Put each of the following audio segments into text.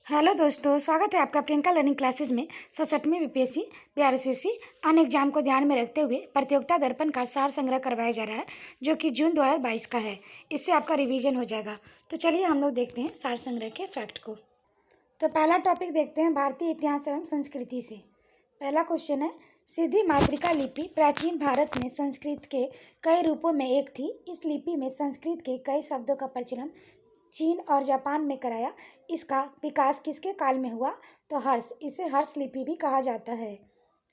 Hello दोस्तों, स्वागत है आपका प्रियंका लर्निंग क्लासेज में। 67वीं बीपीएससी बीआरएसएससी अन्य एग्जाम को ध्यान में रखते हुए प्रतियोगिता दर्पण का सार संग्रह करवाया जा रहा है, जो कि जून 2022 का है। इससे आपका रिवीजन हो जाएगा। तो चलिए हम लोग देखते हैं सार संग्रह के फैक्ट को। तो पहला टॉपिक देखते हैं भारतीय इतिहास एवं संस्कृति से। पहला क्वेश्चन है, सिद्धि मातृका लिपि प्राचीन भारत में संस्कृत के कई रूपों में एक थी। इस लिपि में संस्कृत के कई शब्दों का प्रचलन चीन और जापान में कराया। इसका विकास किसके काल में हुआ? तो हर्ष। इसे हर्ष लिपि भी कहा जाता है।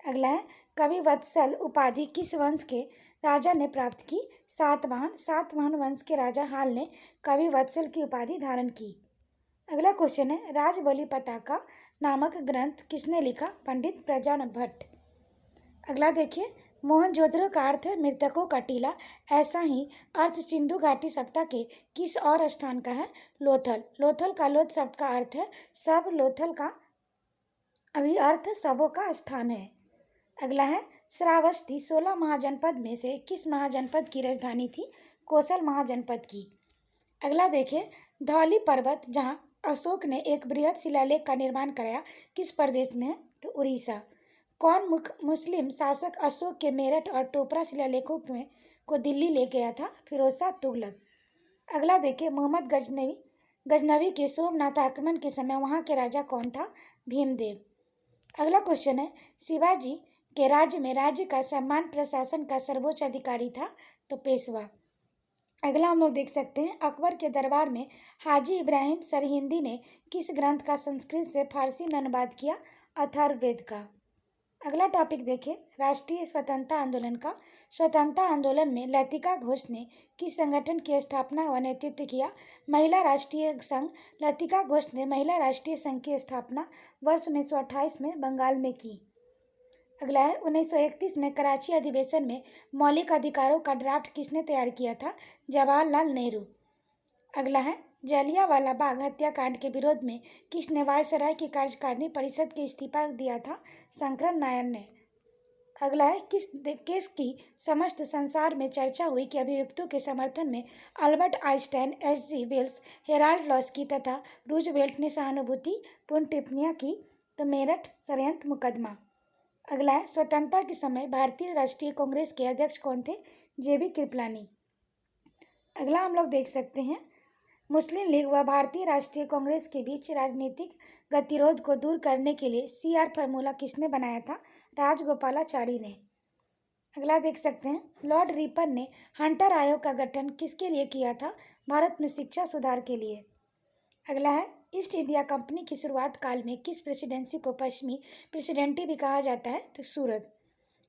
अगला है, कवि वत्सल उपाधि किस वंश के राजा ने प्राप्त की? सातवाहन वंश के राजा हाल ने कवि वत्सल की उपाधि धारण की। अगला क्वेश्चन है, राजबलि पताका नामक ग्रंथ किसने लिखा? पंडित प्रजान भट्ट। अगला देखिए, मोहनजोदड़ो का अर्थ है मृतकों का टीला। ऐसा ही अर्थ सिंधु घाटी सभ्यता के किस और स्थान का है? लोथल। लोथल का लोथ शब्द का अर्थ है सब। लोथल का अभी अर्थ सबों का स्थान है। अगला है, श्रावस्ती 16 महाजनपद में से किस महाजनपद की राजधानी थी? कौशल महाजनपद की। अगला देखिए, धौली पर्वत जहाँ अशोक ने एक बृहद शिलालेख का निर्माण कराया, किस प्रदेश में है? तो उड़ीसा। कौन मुस्लिम शासक अशोक के मेरठ और टोपरा शिलालेखों में को दिल्ली ले गया था? फिरोज शाह तुगलक। अगला देखिए, मोहम्मद गजनवी के सोमनाथ आक्रमण के समय वहाँ के राजा कौन था? भीमदेव। अगला क्वेश्चन है, शिवाजी के राज्य में राज्य का सम्मान प्रशासन का सर्वोच्च अधिकारी था? तो पेशवा। अगला हम लोग देख सकते हैं, अकबर के दरबार में हाजी इब्राहिम सरहिंदी ने किस ग्रंथ का संस्कृत से फारसी में अनुवाद किया? अथर्ववेद का। अगला टॉपिक देखें, राष्ट्रीय स्वतंत्रता आंदोलन का। स्वतंत्रता आंदोलन में लतिका घोष ने किस संगठन की स्थापना व नेतृत्व किया? महिला राष्ट्रीय संघ। लतिका घोष ने महिला राष्ट्रीय संघ की स्थापना वर्ष 1928 में बंगाल में की। अगला है, 1931 में कराची अधिवेशन में मौलिक अधिकारों का ड्राफ्ट किसने तैयार किया था? जवाहरलाल नेहरू। अगला है, जलियांवाला बाग हत्याकांड के विरोध में किसने वायसराय की कार्यकारिणी परिषद के इस्तीफा दिया था? शंकर नारायण ने। अगला है, किस केस की समस्त संसार में चर्चा हुई कि अभियुक्तों के समर्थन में Albert Einstein, H G. Wells, Harold Laski तथा रूजवेल्ट ने सहानुभूतिपूर्ण टिप्पणियां की? तो मेरठ षड्यंत्र मुकदमा। अगला है, स्वतंत्रता के समय भारतीय राष्ट्रीय कांग्रेस के अध्यक्ष कौन थे? जे.बी. कृपलानी। अगला हम लोग देख सकते हैं, मुस्लिम लीग व भारतीय राष्ट्रीय कांग्रेस के बीच राजनीतिक गतिरोध को दूर करने के लिए CR फार्मूला किसने बनाया था? राजगोपालाचारी ने। अगला देख सकते हैं, लॉर्ड रिपन ने हंटर आयोग का गठन किसके लिए किया था? भारत में शिक्षा सुधार के लिए। अगला है, ईस्ट इंडिया कंपनी की शुरुआत काल में किस प्रेसिडेंसी को पश्चिमी प्रेसिडेंटी भी कहा जाता है? तो सूरत।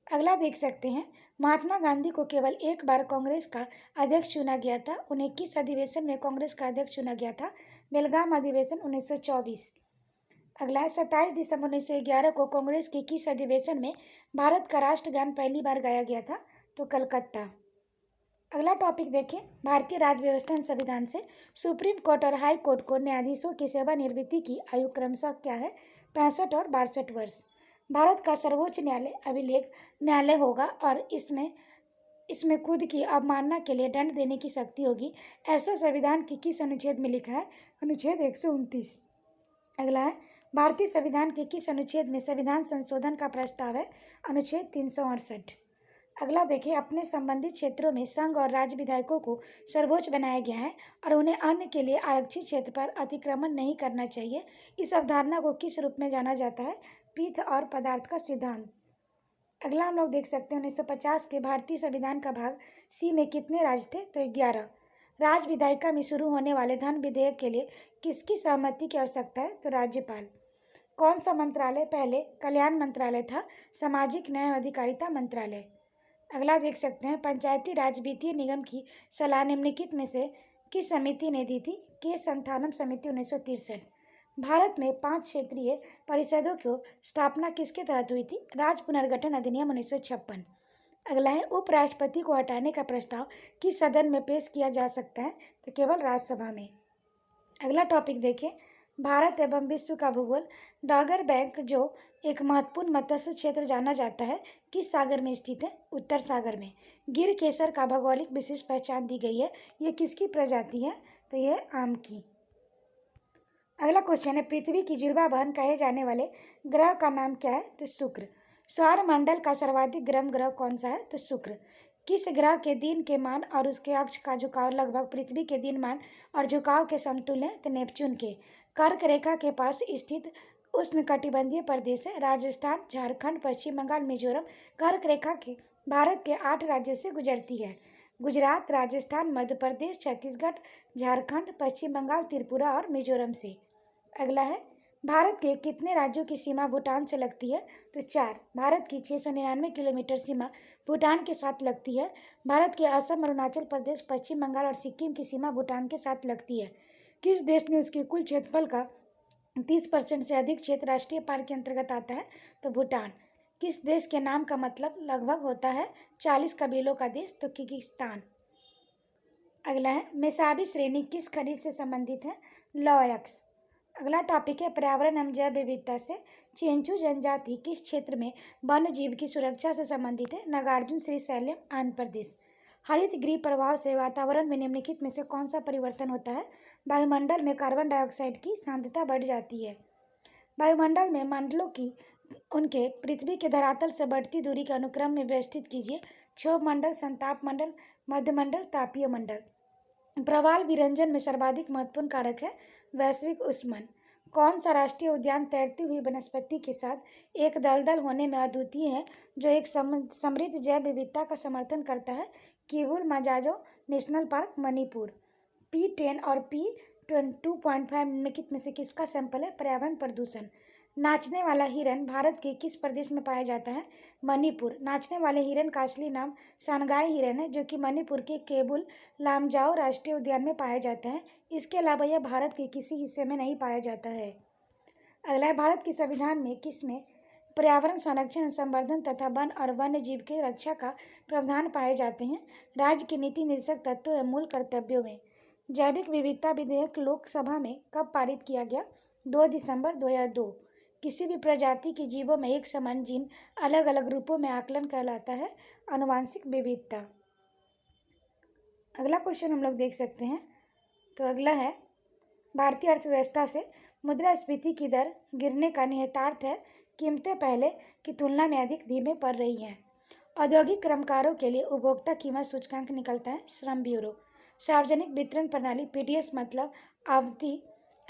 अगला देख सकते हैं, महात्मा गांधी को केवल एक बार कांग्रेस का अध्यक्ष चुना गया था। उन्हें किस अधिवेशन में कांग्रेस का अध्यक्ष चुना गया था? बेलगाम अधिवेशन 1924। अगला है, 27 दिसंबर 1911 को कांग्रेस के किस अधिवेशन में भारत का राष्ट्रगान पहली बार गाया गया था? तो कलकत्ता। अगला टॉपिक देखें, भारतीय राज्य व्यवस्था एवं संविधान से सुप्रीम कोर्ट और हाई कोर्ट को न्यायाधीशों की सेवानिवृत्ति की आयु क्रमशः क्या है? 65 और 62 वर्ष। भारत का सर्वोच्च न्यायालय अभिलेख न्यायालय होगा और इसमें खुद की अवमानना के लिए दंड देने की शक्ति होगी। ऐसा संविधान के किस अनुच्छेद में लिखा है? अनुच्छेद 129। अगला है, भारतीय संविधान के किस अनुच्छेद में संविधान संशोधन का प्रस्ताव है? अनुच्छेद 368। अगला देखिए, अपने संबंधित क्षेत्रों में संघ और राज्य विधायकों को सर्वोच्च बनाया गया है और उन्हें अन्य के लिए आरक्षित क्षेत्र पर अतिक्रमण नहीं करना चाहिए। इस अवधारणा को किस रूप में जाना जाता है? पीठ और पदार्थ का सिद्धांत। अगला हम लोग देख सकते हैं, 1950 के भारतीय संविधान का भाग सी में कितने राज्य थे? तो 11। राज्य विधायिका में शुरू होने वाले धन विधेयक के लिए किसकी सहमति की आवश्यकता है? तो राज्यपाल। कौन सा मंत्रालय पहले कल्याण मंत्रालय था? सामाजिक न्याय और अधिकारिता मंत्रालय। अगला देख सकते हैं, पंचायती राज वित्तीय निगम की सलाह निम्नलिखित में से किस समिति ने दी थी? के संथानम समिति 1963। भारत में 5 क्षेत्रीय परिषदों की स्थापना किसके तहत हुई थी? राज्य पुनर्गठन अधिनियम 1956। अगला है, उपराष्ट्रपति को हटाने का प्रस्ताव किस सदन में पेश किया जा सकता है? तो केवल राज्यसभा में। अगला टॉपिक देखें, भारत एवं विश्व का भूगोल। डॉगर बैंक जो एक महत्वपूर्ण मत्स्य क्षेत्र जाना जाता है, किस सागर में स्थित है? उत्तर सागर में। गिर केसर का भौगोलिक विशिष्ट पहचान दी गई है। ये किसकी प्रजाति है? तो यह आम की। अगला क्वेश्चन है, पृथ्वी की जुड़वा बहन कहे जाने वाले ग्रह का नाम क्या है? तो शुक्र। सौरमंडल का सर्वाधिक गर्म ग्रह कौन सा है? तो शुक्र। किस ग्रह के दिन के मान और उसके अक्ष का झुकाव लगभग पृथ्वी के दिन मान और झुकाव के समतुल्य है? तो नेपच्यून के। कर्क रेखा के पास स्थित उष्णकटिबंधीय प्रदेश है? राजस्थान, झारखंड, पश्चिम बंगाल, मिजोरम। कर्क रेखा के भारत के 8 राज्यों से गुजरती है। गुजरात, राजस्थान, मध्य प्रदेश, छत्तीसगढ़, झारखंड, पश्चिम बंगाल, त्रिपुरा और मिजोरम से। अगला है, भारत के कितने राज्यों की सीमा भूटान से लगती है? तो 4। भारत की 699 किलोमीटर सीमा भूटान के साथ लगती है। भारत के असम, अरुणाचल प्रदेश, पश्चिम बंगाल और सिक्किम की सीमा भूटान के साथ लगती है। किस देश ने उसके कुल क्षेत्रफल का 30% से अधिक क्षेत्र राष्ट्रीय पार्क के अंतर्गत आता है? तो भूटान। किस देश के नाम का मतलब लगभग होता है 40 कबीलों का देश? तो किर्गिस्तान। अगला है, मेसाबी श्रेणी किस खनिज से संबंधित है? लौह-अयस्क। अगला टॉपिक है, पर्यावरण एवं जैव विविधता से चेंचू जनजाति किस क्षेत्र में वन्य जीव की सुरक्षा से संबंधित है? नागार्जुन श्रीशैलम, आंध्र प्रदेश। हरित गृह प्रभाव से वातावरण में निम्नलिखित में से कौन सा परिवर्तन होता है? वायुमंडल में कार्बन डाइऑक्साइड की सांद्रता बढ़ जाती है। वायुमंडल में मंडलों की उनके पृथ्वी के धरातल से बढ़ती दूरी के अनुक्रम में व्यवस्थित कीजिए। क्षोभ मंडल, संताप मंडल, मध्यमंडल, तापीय मंडल। प्रवाल विरंजन में सर्वाधिक महत्वपूर्ण कारक है वैश्विक ऊष्मन। कौन सा राष्ट्रीय उद्यान तैरती हुई वनस्पति के साथ एक दलदल होने में अद्वितीय है, जो एक समृद्ध जैव विविधता का समर्थन करता है? Keibul Lamjao national park, Manipur. P10 और P2.5 निम्नलिखित में से किसका सैंपल है? पर्यावरण प्रदूषण। नाचने वाला हिरन भारत के किस प्रदेश में पाया जाता है? मणिपुर। नाचने वाले हिरन का असली नाम सनगाई हिरन है, जो कि मणिपुर के केबुल लामजाओ राष्ट्रीय उद्यान में पाया जाता है। इसके अलावा यह भारत के किसी हिस्से में नहीं पाया जाता है। अगला है, भारत के संविधान में किसमें पर्यावरण संरक्षण, संवर्धन तथा वन और वन्य जीव की रक्षा का प्रावधान पाए जाते हैं? राज्य के नीति निर्देशक तत्वों एवं मूल कर्तव्यों में। जैविक विविधता विधेयक लोकसभा में कब पारित किया गया? 2 दिसंबर 2002। किसी भी प्रजाति के जीवों में एक समान जीन अलग अलग रूपों में आकलन कहलाता है आनुवांशिक विविधता। अगला क्वेश्चन हम लोग देख सकते हैं। तो अगला है, भारतीय अर्थव्यवस्था से मुद्रास्फीति की दर गिरने का निहितार्थ है कीमतें पहले की तुलना में अधिक धीमे पड़ रही हैं। औद्योगिक कर्मकारों के लिए उपभोक्ता कीमत सूचकांक निकलता है श्रम ब्यूरो। सार्वजनिक वितरण प्रणाली पीडीएस मतलब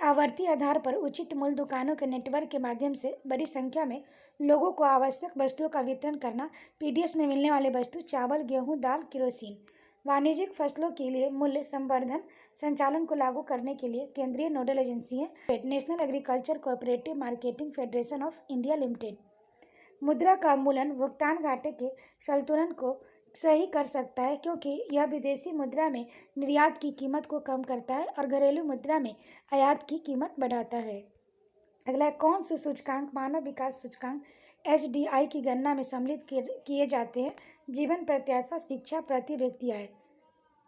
आवर्ती आधार पर उचित मूल्य दुकानों के नेटवर्क के माध्यम से बड़ी संख्या में लोगों को आवश्यक वस्तुओं का वितरण करना। पीडीएस में मिलने वाले वस्तु चावल, गेहूं, दाल, किरोसिन। वाणिज्यिक फसलों के लिए मूल्य संवर्धन संचालन को लागू करने के लिए केंद्रीय नोडल एजेंसी है national agriculture cooperative marketing federation of India limited. मुद्रा का अवमूल्यन भुगतान घाटे के संतुलन को सही कर सकता है, क्योंकि यह विदेशी मुद्रा में निर्यात की कीमत को कम करता है और घरेलू मुद्रा में आयात की कीमत बढ़ाता है। अगला है, कौन से सूचकांक मानव विकास सूचकांक HDI की गणना में सम्मिलित किए जाते हैं? जीवन प्रत्याशा, शिक्षा, प्रति व्यक्ति आय।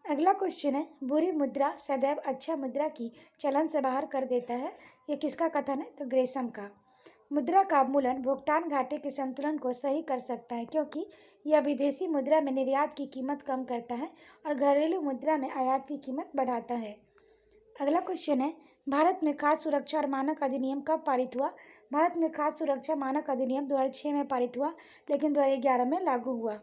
अगला क्वेश्चन है, बुरी मुद्रा सदैव अच्छा मुद्रा की चलन से बाहर कर देता है। ये किसका कथन है? तो ग्रेसम का। मुद्रा का अवमूल्यन भुगतान घाटे के संतुलन को सही कर सकता है, क्योंकि यह विदेशी मुद्रा में निर्यात की कीमत कम करता है और घरेलू मुद्रा में आयात की कीमत बढ़ाता है। अगला क्वेश्चन है, भारत में खाद्य सुरक्षा और मानक अधिनियम कब पारित हुआ? भारत में खाद्य सुरक्षा मानक अधिनियम 2006 में पारित हुआ, लेकिन 2011 में लागू हुआ।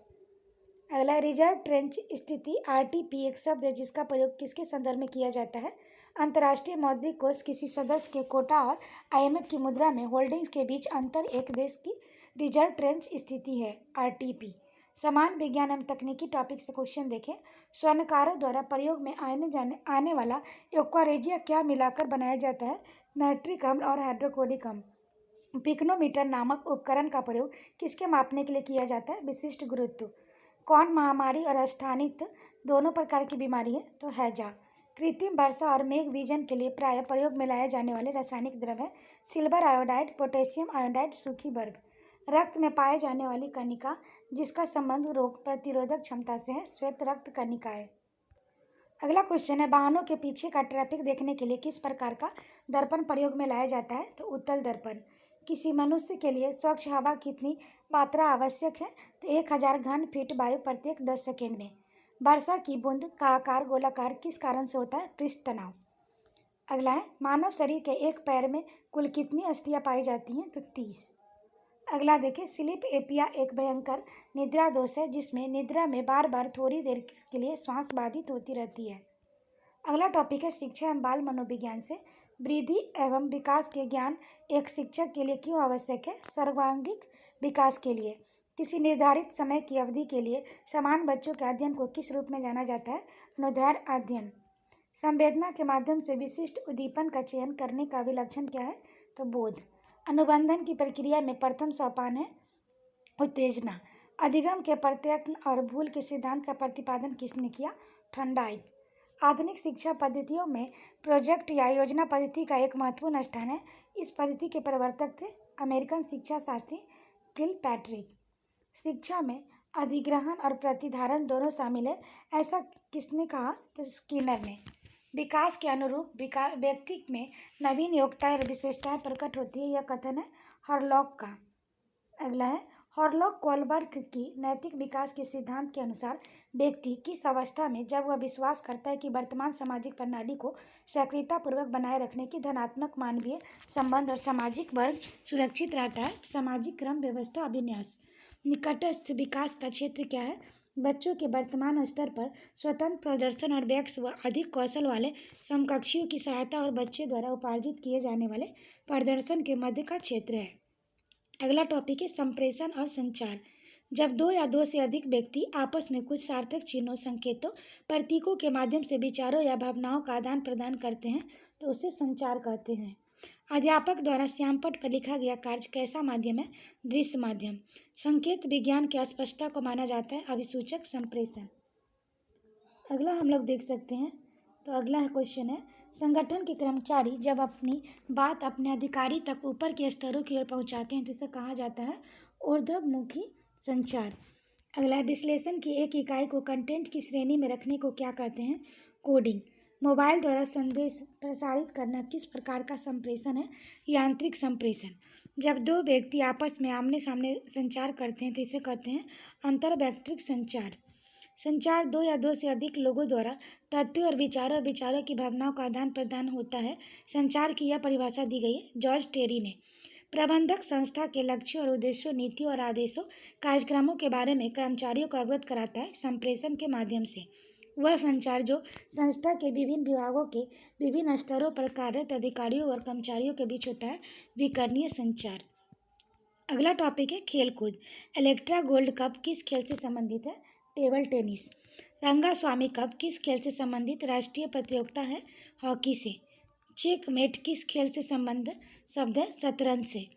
अगला, रिजर्व ट्रेंच स्थिति RTP एक शब्द है जिसका प्रयोग किसके संदर्भ में किया जाता है? अंतर्राष्ट्रीय मौद्रिक कोष किसी सदस्य के कोटा और IMF की मुद्रा में होल्डिंग्स के बीच अंतर एक देश की रिजर्व ट्रेंच स्थिति है RTP। समान विज्ञान एवं तकनीकी टॉपिक से क्वेश्चन देखें। स्वर्णकारों द्वारा प्रयोग में आने वाला एक्वारेजिया क्या मिलाकर बनाया जाता है? नाइट्रिक अम्ल और हाइड्रोक्लोरिक अम्ल। पिक्नोमीटर नामक उपकरण का प्रयोग किसके मापने के लिए किया जाता है? विशिष्ट गुरुत्व। कौन महामारी और स्थानिक दोनों प्रकार की बीमारी है? तो हैजा। कृत्रिम वर्षा और मेघ विजन के लिए प्रायः प्रयोग में लाए जाने वाले रासायनिक द्रव्य है सिल्वर आयोडाइड, पोटेशियम आयोडाइड, सूखी बर्फ। रक्त में पाए जाने वाली कणिका जिसका संबंध रोग प्रतिरोधक क्षमता से है श्वेत रक्त कणिकाएं। अगला क्वेश्चन है, वाहनों के पीछे का ट्रैफिक देखने के लिए किस प्रकार का दर्पण प्रयोग में लाया जाता है? तो उत्तल दर्पण। किसी मनुष्य के लिए स्वच्छ हवा कितनी मात्रा आवश्यक है? तो 1000 घन फीट वायु प्रत्येक 10 सेकेंड में। वर्षा की बूंद का आकार गोलाकार किस कारण से होता है? पृष्ठ तनाव। अगला है मानव शरीर के एक पैर में कुल कितनी अस्थियां पाई जाती हैं? तो 30। अगला देखिए, स्लीप एपिया एक भयंकर निद्रा दोष है जिसमें निद्रा में बार बार थोड़ी देर के लिए श्वास बाधित होती रहती है। अगला टॉपिक है शिक्षा एवं बाल मनोविज्ञान से, वृद्धि एवं विकास के ज्ञान एक शिक्षक के लिए क्यों आवश्यक है? सर्वांगीण विकास के लिए। किसी निर्धारित समय की अवधि के लिए समान बच्चों के अध्ययन को किस रूप में जाना जाता है? अनुदैर्ध्य अध्ययन। संवेदना के माध्यम से विशिष्ट उद्दीपन का चयन करने का विलक्षण क्या है? तो बोध। अनुबंधन की प्रक्रिया में प्रथम सोपान है उत्तेजना। अधिगम के प्रत्यक्ष और भूल के सिद्धांत का प्रतिपादन किसने किया? थॉर्नडाइक। आधुनिक शिक्षा पद्धतियों में प्रोजेक्ट या योजना पद्धति का एक महत्वपूर्ण स्थान है। इस पद्धति के प्रवर्तक थे अमेरिकन शिक्षा शास्त्री किलपैट्रिक। शिक्षा में अधिग्रहण और प्रतिधारण दोनों शामिल है, ऐसा किसने कहा? तो स्किनर ने। विकास के अनुरूप व्यक्ति में नवीन योग्यताएं और विशेषताएं प्रकट होती है, यह कथन है हॉरलॉक का। अगला है हॉरलॉक कोलबर्ग की नैतिक विकास के सिद्धांत के अनुसार व्यक्ति किस अवस्था में, जब वह विश्वास करता है कि वर्तमान सामाजिक प्रणाली को सक्रियतापूर्वक बनाए रखने की धनात्मक मानवीय संबंध और सामाजिक वर्ग सुरक्षित रहता है? सामाजिक क्रम व्यवस्था अभिन्यास। निकटस्थ विकास का क्षेत्र क्या है? बच्चों के वर्तमान स्तर पर स्वतंत्र प्रदर्शन और वयस्क व अधिक कौशल वाले समकक्षियों की सहायता और बच्चे द्वारा उपार्जित किए जाने वाले प्रदर्शन के मध्य का क्षेत्र है। अगला टॉपिक है संप्रेषण और संचार। जब दो या दो से अधिक व्यक्ति आपस में कुछ सार्थक चिन्हों, संकेतों, प्रतीकों के माध्यम से विचारों या भावनाओं का आदान प्रदान करते हैं तो उसे संचार कहते हैं। अध्यापक द्वारा श्यामपट्ट पर लिखा गया कार्य कैसा माध्यम है? दृश्य माध्यम। संकेत विज्ञान की अस्पष्टता को माना जाता है अभिसूचक संप्रेषण। अगला हम लोग देख सकते हैं, तो अगला क्वेश्चन है संगठन के कर्मचारी जब अपनी बात अपने अधिकारी तक ऊपर के स्तरों की ओर पहुंचाते हैं तो इसे कहा जाता है ऊर्ध्वमुखी संचार। अगला है विश्लेषण की एक इकाई को कंटेंट की श्रेणी में रखने को क्या कहते हैं? कोडिंग। मोबाइल द्वारा संदेश प्रसारित करना किस प्रकार का संप्रेषण है? यांत्रिक संप्रेषण। जब दो व्यक्ति आपस में आमने सामने संचार करते हैं तो इसे कहते हैं अंतर्वैयक्तिक संचार। संचार दो या दो से अधिक लोगों द्वारा तथ्यों और विचारों की भावनाओं का आदान प्रदान होता है। संचार की यह परिभाषा दी गई है जॉर्ज टेरी ने। प्रबंधक संस्था के लक्ष्यों और उद्देश्यों, नीतियों और आदेशों, कार्यक्रमों के बारे में कर्मचारियों को अवगत कराता है संप्रेषण के माध्यम से। वह संचार जो संस्था के विभिन्न विभागों के विभिन्न स्तरों पर कार्यरत अधिकारियों और कर्मचारियों के बीच होता है विकरणीय संचार। अगला टॉपिक है खेलकूद। इलेक्ट्रा गोल्ड कप किस खेल से संबंधित है? Table tennis. रंगास्वामी कप किस खेल से संबंधित राष्ट्रीय प्रतियोगिता है? हॉकी से। चेकमेट किस खेल से संबंध शब्द है? शतरंज से।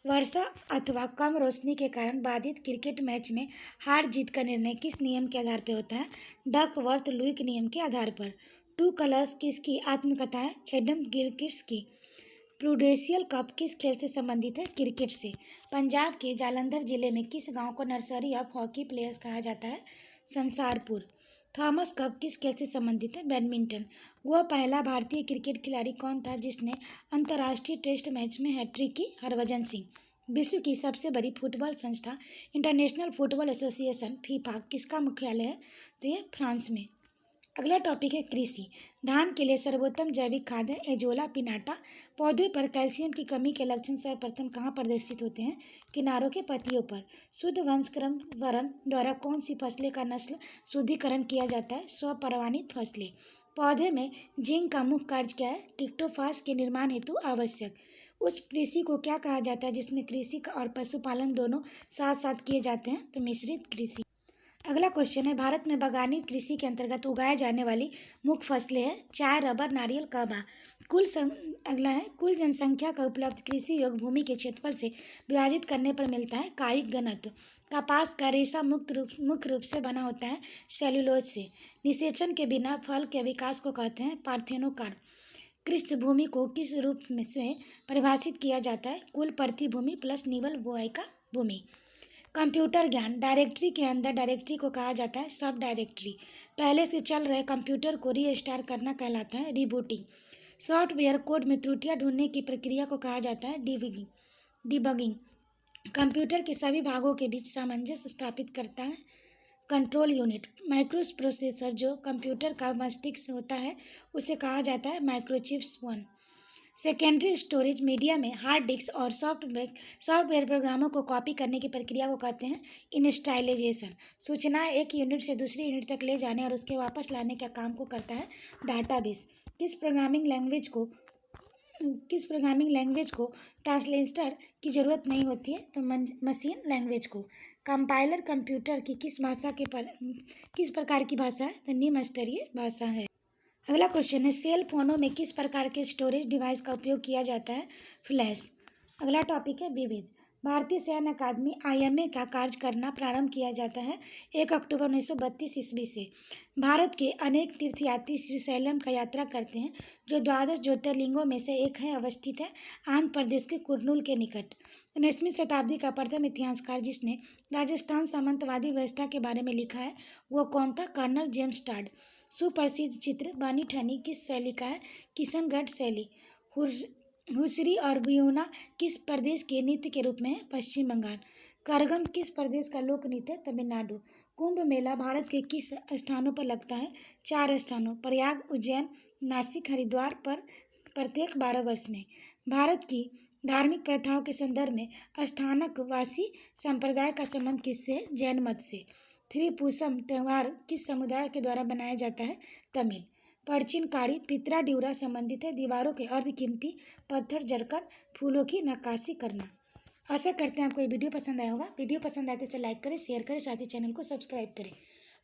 वर्षा अथवा कम रोशनी के कारण बाधित क्रिकेट मैच में हार जीत का निर्णय किस नियम के आधार पर होता है? डकवर्थ लुईक नियम के आधार पर। टू कलर्स किसकी आत्मकथा है? एडम गिलक्रिस्ट की। प्रूडेंशियल कप किस खेल से संबंधित है? क्रिकेट से। पंजाब के जालंधर जिले में किस गांव को नर्सरी ऑफ हॉकी प्लेयर्स कहा जाता है? संसारपुर। थॉमस कप किस खेल से संबंधित है? बैडमिंटन। वह पहला भारतीय क्रिकेट खिलाड़ी कौन था जिसने अंतर्राष्ट्रीय टेस्ट मैच में हैट्रिक की? हरभजन सिंह। विश्व की सबसे बड़ी फुटबॉल संस्था इंटरनेशनल फुटबॉल एसोसिएशन फीफा किसका मुख्यालय है? तो ये फ्रांस में। अगला टॉपिक है कृषि। धान के लिए सर्वोत्तम जैविक खाद है एजोला पिनाटा। पौधे पर कैल्शियम की कमी के लक्षण सर्वप्रथम कहाँ प्रदर्शित होते हैं? किनारों के पत्तियों पर। शुद्ध वंशक्रम वरण द्वारा कौन सी फसलें का नस्ल शुद्धिकरण किया जाता है? स्वपरागणित फसलें। पौधे में जिंक का मुख्य कार्य क्या है? टिक्टोफास के निर्माण हेतु आवश्यक। उस कृषि को क्या कहा जाता है जिसमें कृषि और पशुपालन दोनों साथ साथ किए जाते हैं? तो मिश्रित कृषि। अगला क्वेश्चन है भारत में बागवानी कृषि के अंतर्गत उगाए जाने वाली मुख्य फसलें हैं चाय, रबर, नारियल, कहवा। अगला है कुल जनसंख्या का उपलब्ध कृषि योग्य भूमि के क्षेत्रफल से विभाजित करने पर मिलता है कायिक घनत्व। कपास का रेशा मुख्य रूप से बना होता है सेल्यूलोज से। निषेचन के बिना फल के विकास को कहते हैं पार्थेनोकार्प। कृषि भूमि को किस रूप में से परिभाषित किया जाता है? कुल प्रति भूमि प्लस निवल बुआई का भूमि। कंप्यूटर ज्ञान। डायरेक्टरी के अंदर डायरेक्टरी को कहा जाता है सब डायरेक्टरी। पहले से चल रहे कंप्यूटर को रीस्टार्ट करना कहलाता है रीबूटिंग। सॉफ्टवेयर कोड में त्रुटियां ढूंढने की प्रक्रिया को कहा जाता है डिबगिंग। कंप्यूटर के सभी भागों के बीच सामंजस्य स्थापित करता है कंट्रोल यूनिट। माइक्रो प्रोसेसर जो कंप्यूटर का मस्तिष्क होता है उसे कहा जाता है microchips one. Secondary storage media में हार्ड डिस्क और सॉफ्टवेयर प्रोग्रामों को कॉपी करने की प्रक्रिया को कहते हैं इंस्टाइलेशन। सूचनाएं एक यूनिट से दूसरी यूनिट तक ले जाने और उसके वापस लाने का काम को करता है डाटाबेस। किस प्रोग्रामिंग लैंग्वेज को ट्रांसलेटर की ज़रूरत नहीं होती है? तो मशीन लैंग्वेज को। कंपाइलर कंप्यूटर की किस प्रकार की भाषा है? तो निम्न स्तरीय भाषा है। अगला क्वेश्चन है, सेल फोनों में किस प्रकार के स्टोरेज डिवाइस का उपयोग किया जाता है? फ्लैश। अगला टॉपिक है विविध। भारतीय सैन्य अकादमी IMA का कार्य करना प्रारंभ किया जाता है 1 अक्टूबर 1932 ईस्वी से। भारत के अनेक तीर्थयात्री श्रीशैलम का यात्रा करते हैं जो 12 ज्योतिर्लिंगों में से एक है, अवस्थित है आंध्र प्रदेश के कुर्नूल के निकट। 19वीं शताब्दी का प्रथम इतिहासकार जिसने राजस्थान सामंतवादी व्यवस्था के बारे में लिखा है वो कौन था? Colonel James Tod. सुप्रसिद्ध चित्र बनी ठनी किस शैली का है? किशनगढ़ शैली। हुसरी और बियोना किस प्रदेश के नृत्य के रूप में है? पश्चिम बंगाल। करगम किस प्रदेश का लोक नृत्य है? तमिलनाडु। कुंभ मेला भारत के किस स्थानों पर लगता है? 4 स्थानों, प्रयाग, उज्जैन, नासिक, हरिद्वार पर प्रत्येक 12 वर्ष में। भारत की धार्मिक प्रथाओं के संदर्भ में स्थानकवासी संप्रदाय का संबंध किससे? जैन मत से। थ्रीपुसम त्यौहार किस समुदाय के द्वारा बनाया जाता है? तमिल। प्राचीनकारी पितरा ड्यूरा संबंधित है दीवारों के अर्धकीमती पत्थर जड़कर फूलों की नक्काशी करना। आशा करते हैं आपको ये वीडियो पसंद आया होगा। वीडियो पसंद आए तो इसे लाइक करें, शेयर करें, साथ ही चैनल को सब्सक्राइब करें।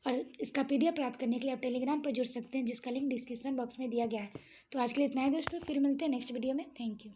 और इसका PDF प्राप्त करने के लिए आप टेलीग्राम पर जुड़ सकते हैं जिसका लिंक डिस्क्रिप्शन बॉक्स में दिया गया है। तो आज के लिए इतना ही दोस्तों, फिर मिलते हैं नेक्स्ट वीडियो में। Thank you.